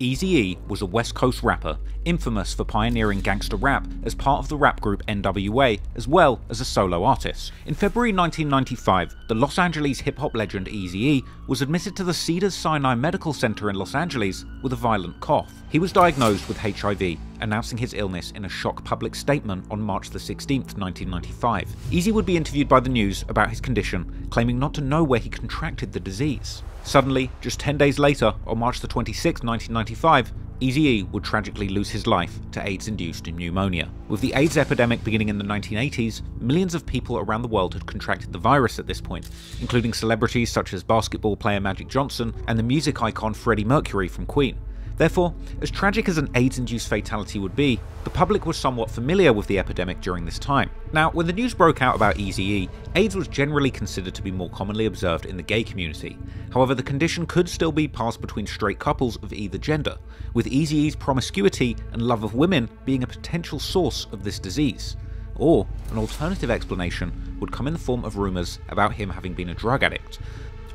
Eazy-E was a West Coast rapper, infamous for pioneering gangster rap as part of the rap group NWA, as well as a solo artist. In February 1995, the Los Angeles hip-hop legend Eazy-E was admitted to the Cedars-Sinai Medical Center in Los Angeles with a violent cough. He was diagnosed with HIV, announcing his illness in a shock public statement on March 16, 1995. Eazy would be interviewed by the news about his condition, claiming not to know where he contracted the disease. Suddenly, just 10 days later, on March 26, 1995, Eazy-E would tragically lose his life to AIDS-induced pneumonia. With the AIDS epidemic beginning in the 1980s, millions of people around the world had contracted the virus at this point, including celebrities such as basketball player Magic Johnson and the music icon Freddie Mercury from Queen. Therefore, as tragic as an AIDS-induced fatality would be, the public was somewhat familiar with the epidemic during this time. Now, when the news broke out about Eazy-E, AIDS was generally considered to be more commonly observed in the gay community. However, the condition could still be passed between straight couples of either gender, with Eazy-E's promiscuity and love of women being a potential source of this disease. Or, an alternative explanation would come in the form of rumours about him having been a drug addict,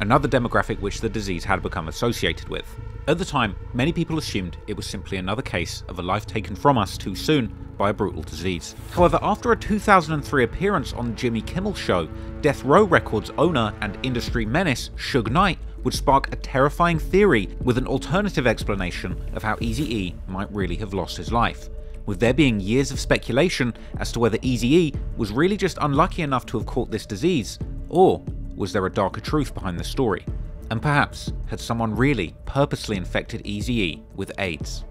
another demographic which the disease had become associated with. At the time, many people assumed it was simply another case of a life taken from us too soon by a brutal disease. However, after a 2003 appearance on Jimmy Kimmel's show, Death Row Records owner and industry menace Suge Knight would spark a terrifying theory with an alternative explanation of how Eazy-E might really have lost his life, with there being years of speculation as to whether Eazy-E was really just unlucky enough to have caught this disease, or was there a darker truth behind the story? And perhaps, had someone really purposely infected Eazy-E with AIDS?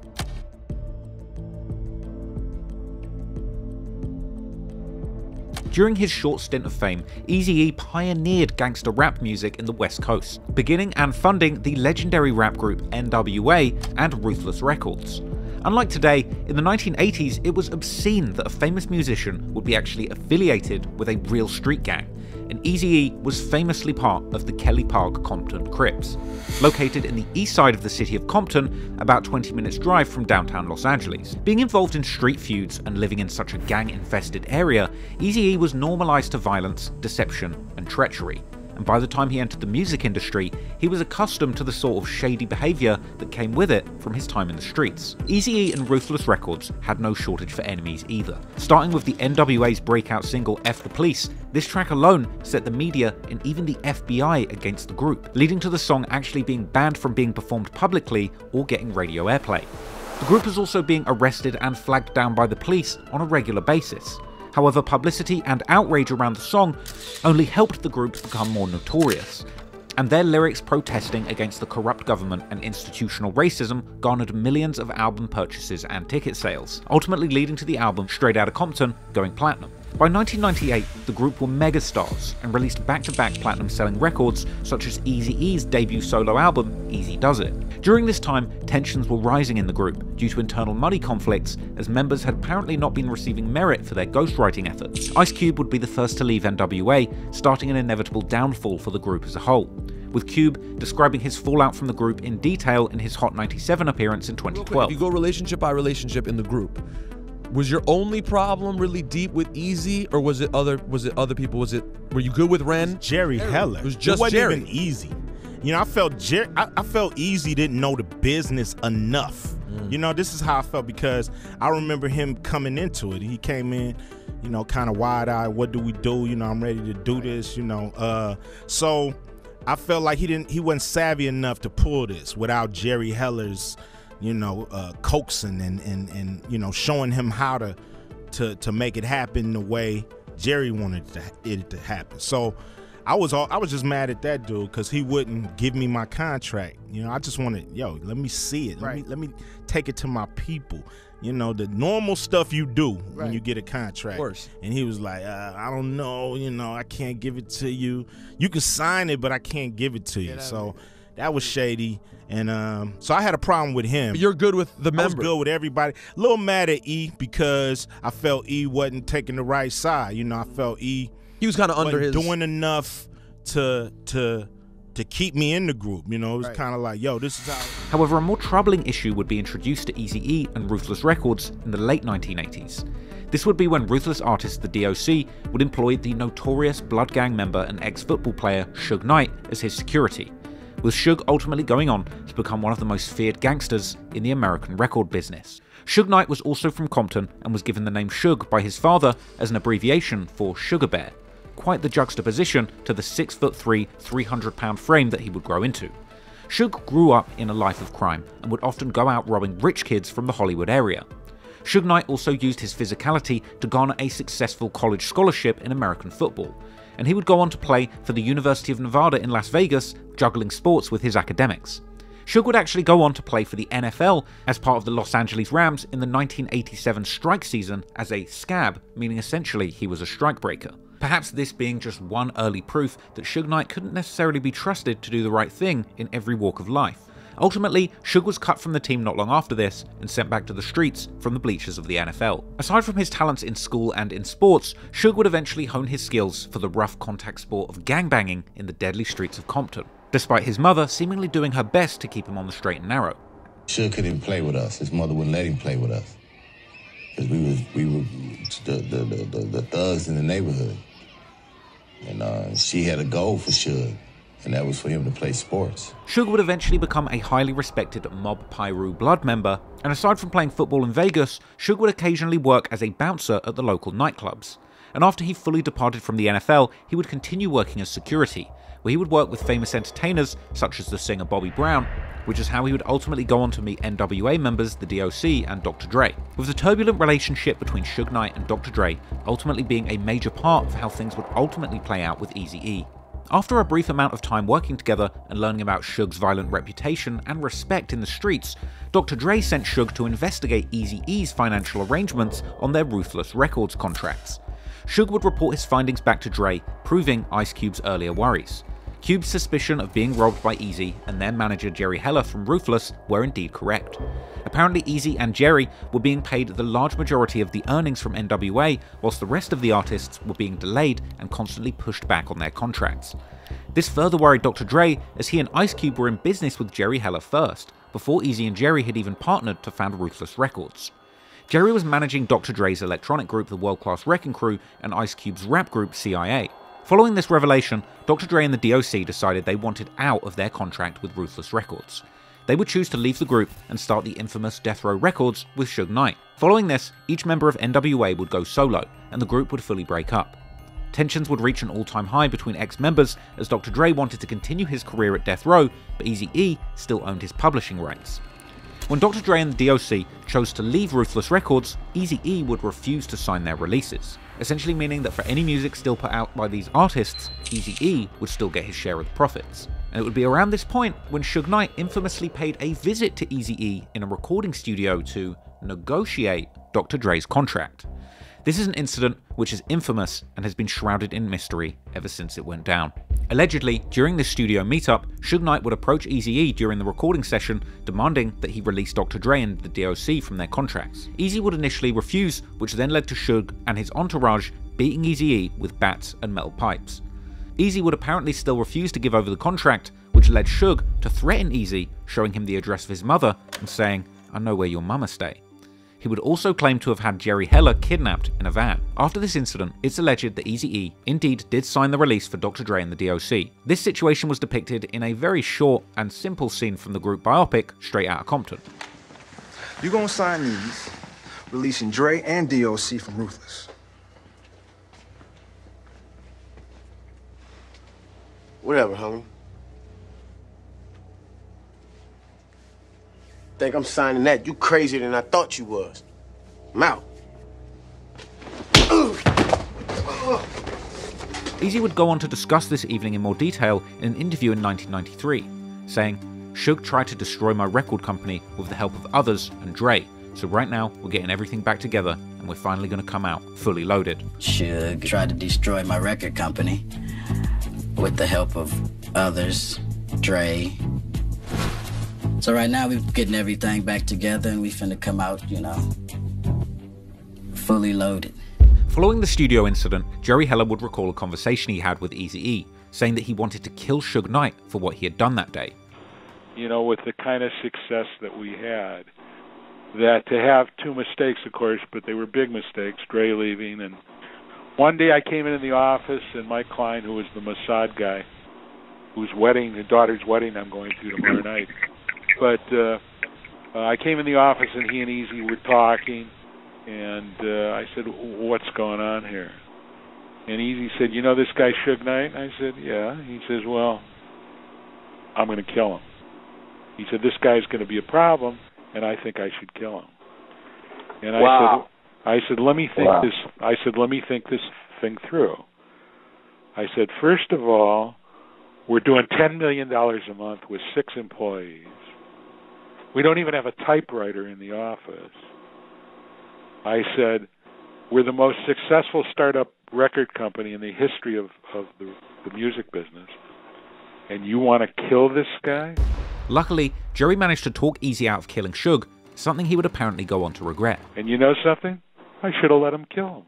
During his short stint of fame, Eazy-E pioneered gangster rap music in the West Coast, beginning and funding the legendary rap group NWA and Ruthless Records. Unlike today, in the 1980s it was obscene that a famous musician would be actually affiliated with a real street gang, and Eazy-E was famously part of the Kelly Park Compton Crips, located in the east side of the city of Compton, about 20 minutes drive from downtown Los Angeles. Being involved in street feuds and living in such a gang-infested area, Eazy-E was normalized to violence, deception, and treachery. And by the time he entered the music industry, he was accustomed to the sort of shady behaviour that came with it from his time in the streets. Eazy-E and Ruthless Records had no shortage for enemies either. Starting with the NWA's breakout single F the Police, this track alone set the media and even the FBI against the group, leading to the song actually being banned from being performed publicly or getting radio airplay. The group was also being arrested and flagged down by the police on a regular basis. However, publicity and outrage around the song only helped the group become more notorious, and their lyrics protesting against the corrupt government and institutional racism garnered millions of album purchases and ticket sales, ultimately leading to the album Straight Outta Compton going platinum. By 1998, the group were megastars and released back-to-back platinum-selling records such as Eazy-E's debut solo album, Eazy Does It. During this time, tensions were rising in the group due to internal money conflicts, as members had apparently not been receiving merit for their ghostwriting efforts. Ice Cube would be the first to leave NWA, starting an inevitable downfall for the group as a whole, with Cube describing his fallout from the group in detail in his Hot 97 appearance in 2012. If you go relationship by relationship in the group, was your only problem really deep with Eazy, or was it other people? Were you good with Ren? Jerry Heller. It was just it wasn't Jerry. even Eazy. You know, I felt Eazy didn't know the business enough. You know, this is how I felt, because I remember him coming into it. He came in, you know, kind of wide-eyed. What do we do? You know, I'm ready to do this. You know, so I felt like he wasn't savvy enough to pull this without Jerry Heller's, you know, coaxing and you know, showing him how to make it happen the way Jerry wanted it to happen. So I was just mad at that dude because he wouldn't give me my contract. You know, I just wanted, yo, let me see it. Let me take it to my people. You know, the normal stuff you do when you get a contract. Of course. And he was like, I don't know, you know, I can't give it to you. You can sign it, but I can't give it to you. So that was shady. And so I had a problem with him. But you're good with the members. I was good with everybody. A little mad at E because I felt E wasn't taking the right side. You know, I felt E, he was kind of under his, doing enough to keep me in the group. You know, it was kind of like, yo, this is how. However, a more troubling issue would be introduced to Eazy-E and Ruthless Records in the late 1980s. This would be when ruthless artist the DOC would employ the notorious Blood Gang member and ex-football player Suge Knight as his security. with Suge ultimately going on to become one of the most feared gangsters in the American record business. Suge Knight was also from Compton and was given the name Suge by his father as an abbreviation for Sugar Bear, quite the juxtaposition to the 6'3", 300-pound frame that he would grow into. Suge grew up in a life of crime and would often go out robbing rich kids from the Hollywood area. Suge Knight also used his physicality to garner a successful college scholarship in American football, and he would go on to play for the University of Nevada in Las Vegas, juggling sports with his academics. Suge would actually go on to play for the NFL as part of the Los Angeles Rams in the 1987 strike season as a scab, meaning essentially he was a strikebreaker. Perhaps this being just one early proof that Suge Knight couldn't necessarily be trusted to do the right thing in every walk of life. Ultimately, Suge was cut from the team not long after this and sent back to the streets from the bleachers of the NFL. Aside from his talents in school and in sports, Suge would eventually hone his skills for the rough contact sport of gangbanging in the deadly streets of Compton, despite his mother seemingly doing her best to keep him on the straight and narrow. Suge couldn't play with us. His mother wouldn't let him play with us. Because we were the thugs in the neighborhood. And she had a goal for Suge, and that was for him to play sports. Suge would eventually become a highly respected Mob Piru Blood member, and aside from playing football in Vegas, Suge would occasionally work as a bouncer at the local nightclubs. And after he fully departed from the NFL, he would continue working as security, where he would work with famous entertainers such as the singer Bobby Brown, which is how he would ultimately go on to meet NWA members, the DOC, and Dr. Dre, with the turbulent relationship between Suge Knight and Dr. Dre ultimately being a major part of how things would ultimately play out with Eazy-E. After a brief amount of time working together and learning about Suge's violent reputation and respect in the streets, Dr. Dre sent Suge to investigate Eazy-E's financial arrangements on their Ruthless Records contracts. Suge would report his findings back to Dre, proving Ice Cube's earlier worries. Cube's suspicion of being robbed by Eazy and their manager Jerry Heller from Ruthless were indeed correct. Apparently Eazy and Jerry were being paid the large majority of the earnings from NWA, whilst the rest of the artists were being delayed and constantly pushed back on their contracts. This further worried Dr. Dre, as he and Ice Cube were in business with Jerry Heller first, before Eazy and Jerry had even partnered to found Ruthless Records. Jerry was managing Dr. Dre's electronic group the World Class Wrecking Crew and Ice Cube's rap group CIA. Following this revelation, Dr. Dre and the DOC decided they wanted out of their contract with Ruthless Records. They would choose to leave the group and start the infamous Death Row Records with Suge Knight. Following this, each member of NWA would go solo, and the group would fully break up. Tensions would reach an all-time high between ex-members, as Dr. Dre wanted to continue his career at Death Row, but Eazy-E still owned his publishing rights. When Dr. Dre and the DOC chose to leave Ruthless Records, Eazy-E would refuse to sign their releases, essentially meaning that for any music still put out by these artists, Eazy-E would still get his share of the profits. And it would be around this point when Suge Knight infamously paid a visit to Eazy-E in a recording studio to negotiate Dr. Dre's contract. This is an incident which is infamous and has been shrouded in mystery ever since it went down. Allegedly, during this studio meetup, Suge Knight would approach Eazy-E during the recording session, demanding that he release Dr. Dre and the DOC from their contracts. Eazy would initially refuse, which then led to Suge and his entourage beating Eazy-E with bats and metal pipes. Eazy would apparently still refuse to give over the contract, which led Suge to threaten Eazy, showing him the address of his mother and saying, "I know where your mama stay." He would also claim to have had Jerry Heller kidnapped in a van. After this incident, it's alleged that Eazy-E indeed did sign the release for Dr. Dre and the DOC. This situation was depicted in a very short and simple scene from the group biopic Straight Outta Compton. You gonna sign these, releasing Dre and DOC from Ruthless. Whatever, homie. Think I'm signing that? You crazier than I thought you was. I'm out. Eazy would go on to discuss this evening in more detail in an interview in 1993, saying, "Suge tried to destroy my record company with the help of others and Dre, so right now we're getting everything back together and we're finally going to come out fully loaded." Suge tried to destroy my record company with the help of others, Dre. So right now we're getting everything back together and we finna come out, fully loaded. Following the studio incident, Jerry Heller would recall a conversation he had with Eazy-E, saying that he wanted to kill Suge Knight for what he had done that day. With the kind of success that we had, that to have two mistakes, of course, but they were big mistakes, Dre leaving, and one day I came into the office and Mike Klein, who was the Mossad guy, whose wedding, the daughter's wedding I'm going to tomorrow night. But I came in the office and he and Eazy were talking, and I said, "What's going on here?" And Eazy said, "You know this guy Suge Knight?" I said, "Yeah." He says, "Well, I'm going to kill him." He said, "This guy's going to be a problem, and I think I should kill him." And I said, "Let me think this." I said, "Let me think this thing through." I said, "First of all, we're doing $10 million a month with 6 employees. We don't even have a typewriter in the office." I said, "We're the most successful startup record company in the history of the music business, and you want to kill this guy?" Luckily, Jerry managed to talk Eazy out of killing Suge, something he would apparently go on to regret. And you know something? I should have let him kill him.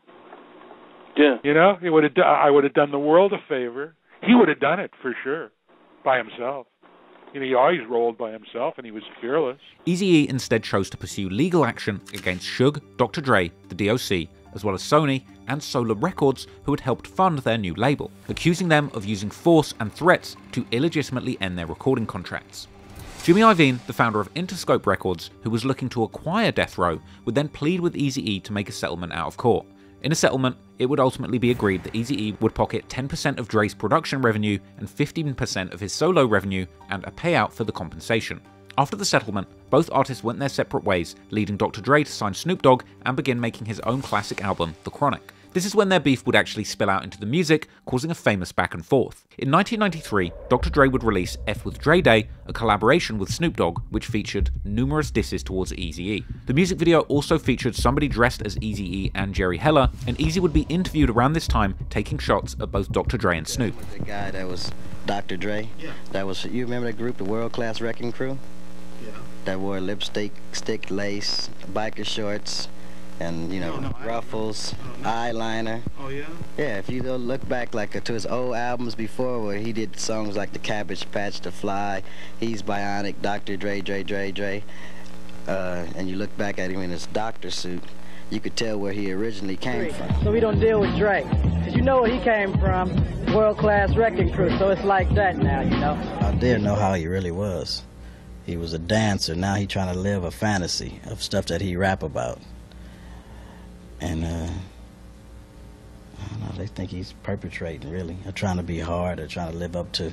Yeah. You know, I would have done the world a favor. He would have done it for sure, by himself. You know, he always rolled by himself, and he was fearless. Eazy-E instead chose to pursue legal action against Suge, Dr. Dre, the DOC, as well as Sony and Solar Records, who had helped fund their new label, accusing them of using force and threats to illegitimately end their recording contracts. Jimmy Iovine, the founder of Interscope Records, who was looking to acquire Death Row, would then plead with Eazy-E to make a settlement out of court. In a settlement, it would ultimately be agreed that Eazy-E would pocket 10% of Dre's production revenue and 15% of his solo revenue, and a payout for the compensation. After the settlement, both artists went their separate ways, leading Dr. Dre to sign Snoop Dogg and begin making his own classic album, The Chronic. This is when their beef would actually spill out into the music, causing a famous back and forth. In 1993, Dr. Dre would release F with Dre Day, a collaboration with Snoop Dogg, which featured numerous disses towards Eazy-E. The music video also featured somebody dressed as Eazy-E and Jerry Heller, and Eazy would be interviewed around this time, taking shots at both Dr. Dre and Snoop. The guy that was Dr. Dre? Yeah. That was, you remember that group, the World Class Wrecking Crew? Yeah. That wore lipstick, stick lace, biker shorts, and ruffles, eyeliner. Oh yeah? Yeah, if you go look back to his old albums before, where he did songs like The Cabbage Patch, The Fly, He's Bionic, Dr. Dre, and you look back at him in his doctor suit, you could tell where he originally came from. So we don't deal with Dre, because you know where he came from, World Class Wrecking Crew, so it's like that now, you know? I didn't know how he really was. He was a dancer, now he's trying to live a fantasy of stuff that he rap about. And, I don't know, they think he's perpetrating, really, or trying to be hard, or trying to live up to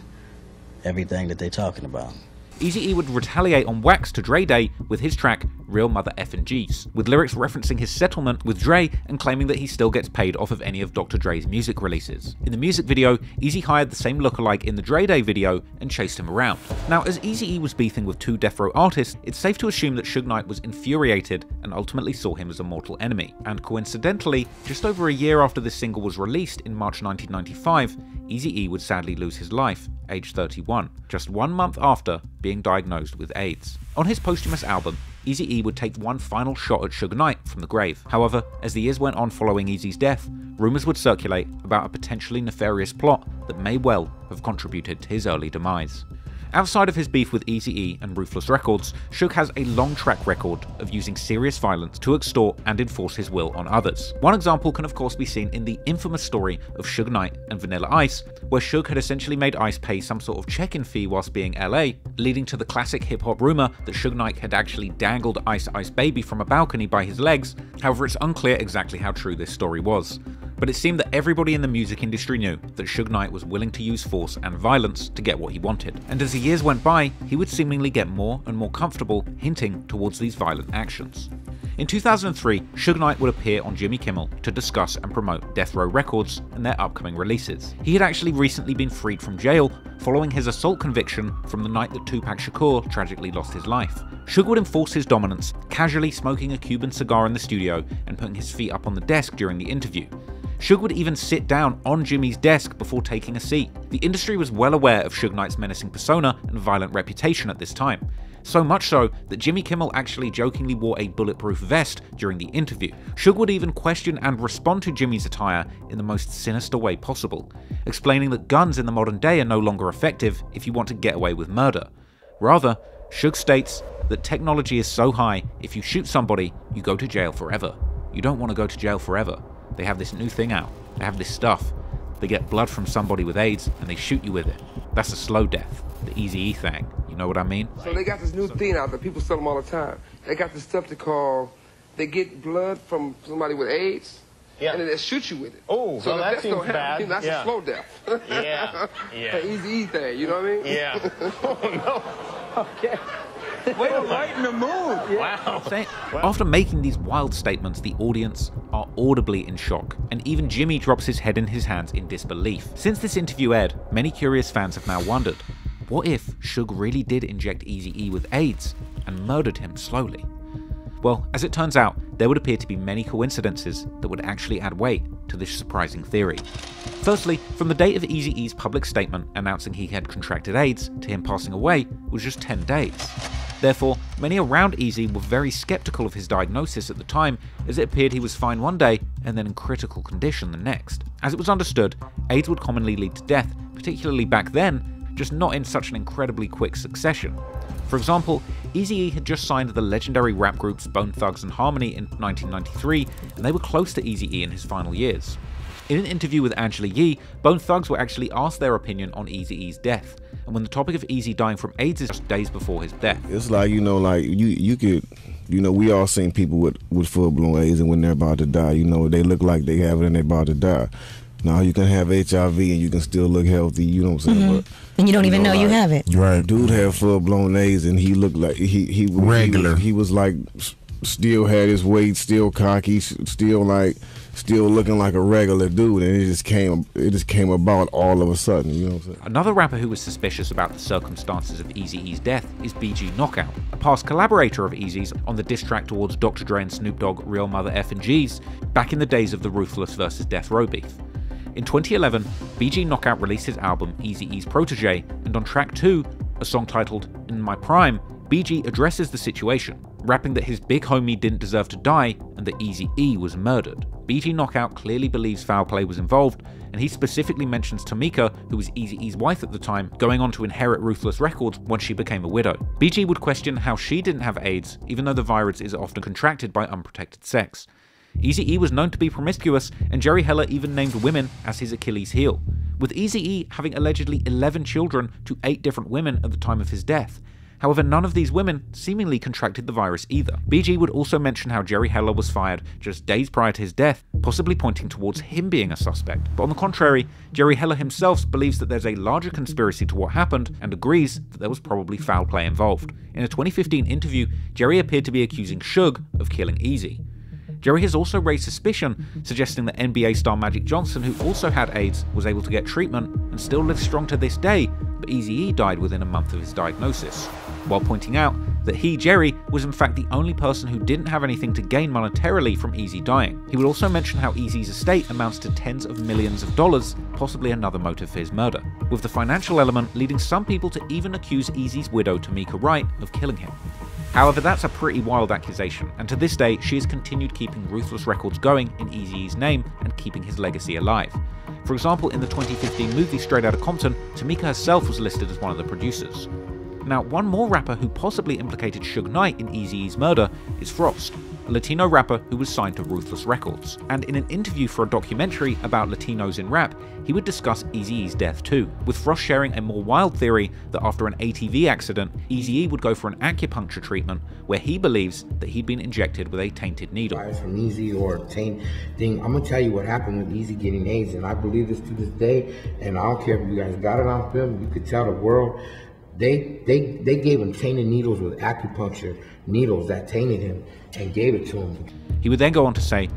everything that they're talking about. Eazy-E would retaliate on Wax to Dre Day with his track Real Mother Effin' G's, with lyrics referencing his settlement with Dre and claiming that he still gets paid off of any of Dr. Dre's music releases. In the music video, Eazy hired the same lookalike in the Dre Day video and chased him around. Now, as Eazy-E was beefing with 2 Death Row artists, it's safe to assume that Suge Knight was infuriated and ultimately saw him as a mortal enemy. And coincidentally, just over a year after this single was released in March 1995, Eazy-E would sadly lose his life, aged 31, just 1 month after being diagnosed with AIDS. On his posthumous album, Eazy-E would take one final shot at Suge Knight from the grave. However, as the years went on following Eazy's death, rumours would circulate about a potentially nefarious plot that may well have contributed to his early demise. Outside of his beef with Eazy-E and Ruthless Records, Suge has a long track record of using serious violence to extort and enforce his will on others. One example can of course be seen in the infamous story of Suge Knight and Vanilla Ice, where Suge had essentially made Ice pay some sort of check-in fee whilst being LA, leading to the classic hip-hop rumour that Suge Knight had actually dangled Ice Ice Baby from a balcony by his legs. However, it's unclear exactly how true this story was. But it seemed that everybody in the music industry knew that Suge Knight was willing to use force and violence to get what he wanted. And as the years went by, he would seemingly get more and more comfortable hinting towards these violent actions. In 2003, Suge Knight would appear on Jimmy Kimmel to discuss and promote Death Row Records and their upcoming releases. He had actually recently been freed from jail following his assault conviction from the night that Tupac Shakur tragically lost his life. Suge would enforce his dominance, casually smoking a Cuban cigar in the studio and putting his feet up on the desk during the interview. Suge would even sit down on Jimmy's desk before taking a seat. The industry was well aware of Suge Knight's menacing persona and violent reputation at this time. So much so that Jimmy Kimmel actually jokingly wore a bulletproof vest during the interview. Suge would even question and respond to Jimmy's attire in the most sinister way possible, explaining that guns in the modern day are no longer effective if you want to get away with murder. Rather, Suge states that technology is so high, if you shoot somebody, you go to jail forever. You don't want to go to jail forever. They have this new thing out. They have this stuff. They get blood from somebody with AIDS and they shoot you with it. That's a slow death, the Eazy-E thing. You know what I mean? So they got this new thing out there. People sell them all the time. They got this stuff they get blood from somebody with AIDS, and then they shoot you with it. Oh, so that seems bad. That's a slow death. Yeah. An Eazy-E thing, you know what I mean? Yeah. Oh, no. Okay. Way to lighten the mood. Wow. After making these wild statements, the audience are audibly in shock, and even Jimmy drops his head in his hands in disbelief. Since this interview aired, many curious fans have now wondered, what if Suge really did inject Eazy-E with AIDS and murdered him slowly? Well, as it turns out, there would appear to be many coincidences that would actually add weight to this surprising theory. Firstly, from the date of Eazy-E's public statement announcing he had contracted AIDS to him passing away was just 10 days. Therefore, many around Eazy were very skeptical of his diagnosis at the time, as it appeared he was fine one day and then in critical condition the next. As it was understood, AIDS would commonly lead to death, particularly back then, just not in such an incredibly quick succession. For example, Eazy-E had just signed the legendary rap groups Bone Thugs and Harmony in 1993, and they were close to Eazy-E in his final years. In an interview with Angela Yee, Bone Thugs were actually asked their opinion on Eazy-E's death, and when the topic of Eazy dying from AIDS is just days before his death. It's like, you could, we all seen people with full-blown AIDS, and when they're about to die, they look like they have it and they're about to die. Now you can have HIV and you can still look healthy, you know what I'm saying? But, and you don't even know you have it. Right. Dude had full-blown AIDS and he looked like he regular. He was like, still had his weight, still cocky, still looking like a regular dude, and it just came about all of a sudden, you know what I'm saying? Another rapper who was suspicious about the circumstances of Eazy-E's death is BG Knockout, a past collaborator of Eazy's on the diss track towards Dr. Dre and Snoop Dogg Real Mother F and G's back in the days of the Ruthless vs. Death Row beef. In 2011, BG Knockout released his album Eazy-E's Protege, and on track 2, a song titled In My Prime, BG addresses the situation, rapping that his big homie didn't deserve to die and that Eazy-E was murdered. BG Knockout clearly believes foul play was involved, and he specifically mentions Tamika, who was Eazy-E's wife at the time, going on to inherit Ruthless Records once she became a widow. BG would question how she didn't have AIDS, even though the virus is often contracted by unprotected sex. Eazy-E was known to be promiscuous, and Jerry Heller even named women as his Achilles heel, with Eazy-E having allegedly 11 children to 8 different women at the time of his death. However, none of these women seemingly contracted the virus either. BG would also mention how Jerry Heller was fired just days prior to his death, possibly pointing towards him being a suspect. But on the contrary, Jerry Heller himself believes that there's a larger conspiracy to what happened and agrees that there was probably foul play involved. In a 2015 interview, Jerry appeared to be accusing Suge of killing Eazy. Jerry has also raised suspicion, suggesting that NBA star Magic Johnson, who also had AIDS, was able to get treatment and still lives strong to this day, but Eazy-E died within a month of his diagnosis, while pointing out that he, Jerry, was in fact the only person who didn't have anything to gain monetarily from Eazy dying. He would also mention how Eazy's estate amounts to tens of millions of dollars, possibly another motive for his murder, with the financial element leading some people to even accuse Eazy's widow Tamika Wright of killing him. However, that's a pretty wild accusation, and to this day, she has continued keeping Ruthless Records going in Eazy-E's name and keeping his legacy alive. For example, in the 2015 movie Straight Outta Compton, Tamika herself was listed as one of the producers. Now, one more rapper who possibly implicated Suge Knight in Eazy-E's murder is Frost, a Latino rapper who was signed to Ruthless Records. And in an interview for a documentary about Latinos in rap, he would discuss Eazy-E's death too, with Frost sharing a more wild theory that after an ATV accident, Eazy-E would go for an acupuncture treatment where he believes that he'd been injected with a tainted needle. From Eazy or taint thing, I'm gonna tell you what happened with Eazy getting AIDS, and I believe this to this day, and I don't care if you guys got it on film, you could tell the world. They gave him tainted needles with acupuncture needles that tainted him and gave it to him. He would then go on to say,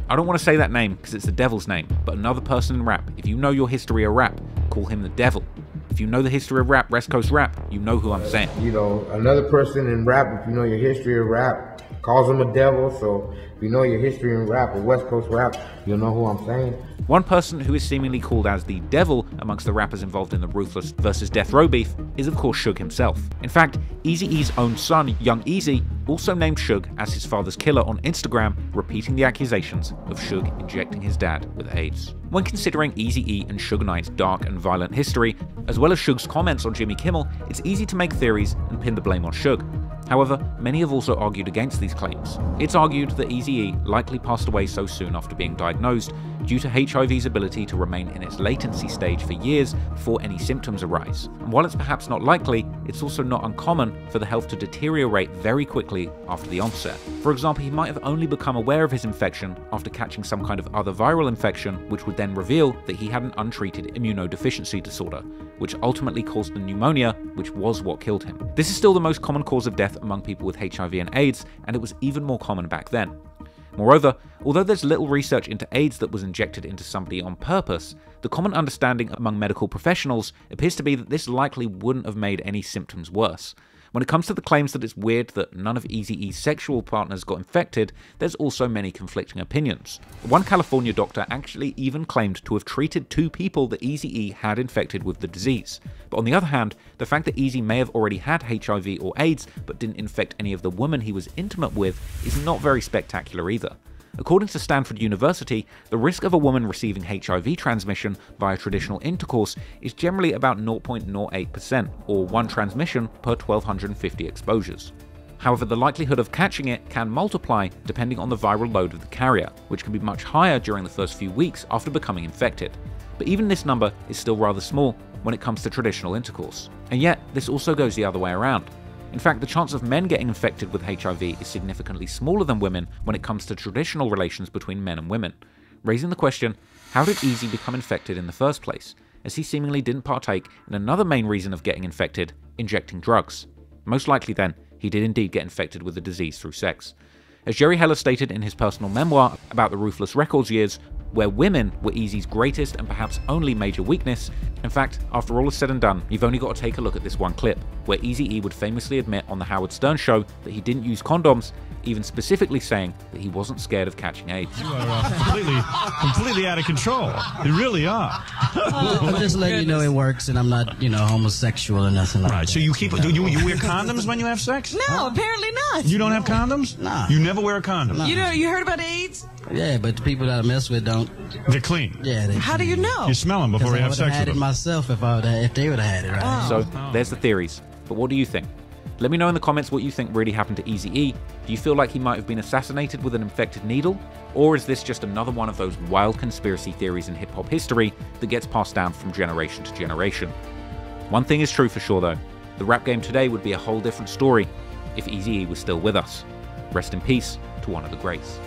I don't want to say that name because it's the devil's name, but another person in rap, if you know your history of rap, call him the devil. If you know the history of rap, West Coast rap, you know who I'm saying. You know, another person in rap, if you know your history of rap, calls him a devil, so if you know your history in rap or West Coast rap, you'll know who I'm saying. One person who is seemingly called as the devil amongst the rappers involved in the Ruthless vs. Death Row beef is of course Suge himself. In fact, Eazy-E's own son, Young Eazy, also named Suge as his father's killer on Instagram, repeating the accusations of Suge injecting his dad with AIDS. When considering Eazy-E and Suge Knight's dark and violent history, as well as Suge's comments on Jimmy Kimmel, it's easy to make theories and pin the blame on Suge. However, many have also argued against these claims. It's argued that Eazy-E likely passed away so soon after being diagnosed due to HIV's ability to remain in its latency stage for years before any symptoms arise. And while it's perhaps not likely, it's also not uncommon for the health to deteriorate very quickly after the onset. For example, he might have only become aware of his infection after catching some kind of other viral infection, which would then reveal that he had an untreated immunodeficiency disorder, which ultimately caused the pneumonia, which was what killed him. This is still the most common cause of death among people with HIV and AIDS, and it was even more common back then. Moreover, although there's little research into AIDS that was injected into somebody on purpose, the common understanding among medical professionals appears to be that this likely wouldn't have made any symptoms worse. When it comes to the claims that it's weird that none of Eazy-E's sexual partners got infected, there's also many conflicting opinions. One California doctor actually even claimed to have treated 2 people that Eazy-E had infected with the disease. But on the other hand, the fact that Eazy may have already had HIV or AIDS but didn't infect any of the women he was intimate with is not very spectacular either. According to Stanford University, the risk of a woman receiving HIV transmission via traditional intercourse is generally about 0.08%, or 1 transmission per 1,250 exposures. However, the likelihood of catching it can multiply depending on the viral load of the carrier, which can be much higher during the first few weeks after becoming infected. But even this number is still rather small when it comes to traditional intercourse. And yet, this also goes the other way around. In fact, the chance of men getting infected with HIV is significantly smaller than women when it comes to traditional relations between men and women, raising the question, how did Eazy become infected in the first place, as he seemingly didn't partake in another main reason of getting infected, injecting drugs. Most likely then, he did indeed get infected with the disease through sex. As Jerry Heller stated in his personal memoir about the Ruthless Records years, where women were Eazy's greatest and perhaps only major weakness. In fact, after all is said and done, you've only got to take a look at this one clip, where Eazy-E would famously admit on the Howard Stern show that he didn't use condoms, even specifically saying that he wasn't scared of catching AIDS. You are completely out of control. You really are. I'm just letting you know it works, and I'm not, homosexual or nothing like that. Right, so you you wear condoms when you have sex? No, apparently not. You don't have condoms? Nah. You never wear a condom? Nah. You heard about AIDS? Yeah, but the people that I mess with don't. They're clean. Yeah, How do you know? You smell them before you have sex with them. I would have had it myself if they would have had it, right? Oh. So, there's the theories. But what do you think? Let me know in the comments what you think really happened to Eazy-E. Do you feel like he might have been assassinated with an infected needle? Or is this just another one of those wild conspiracy theories in hip-hop history that gets passed down from generation to generation? One thing is true for sure though. The rap game today would be a whole different story if Eazy-E was still with us. Rest in peace to one of the greats.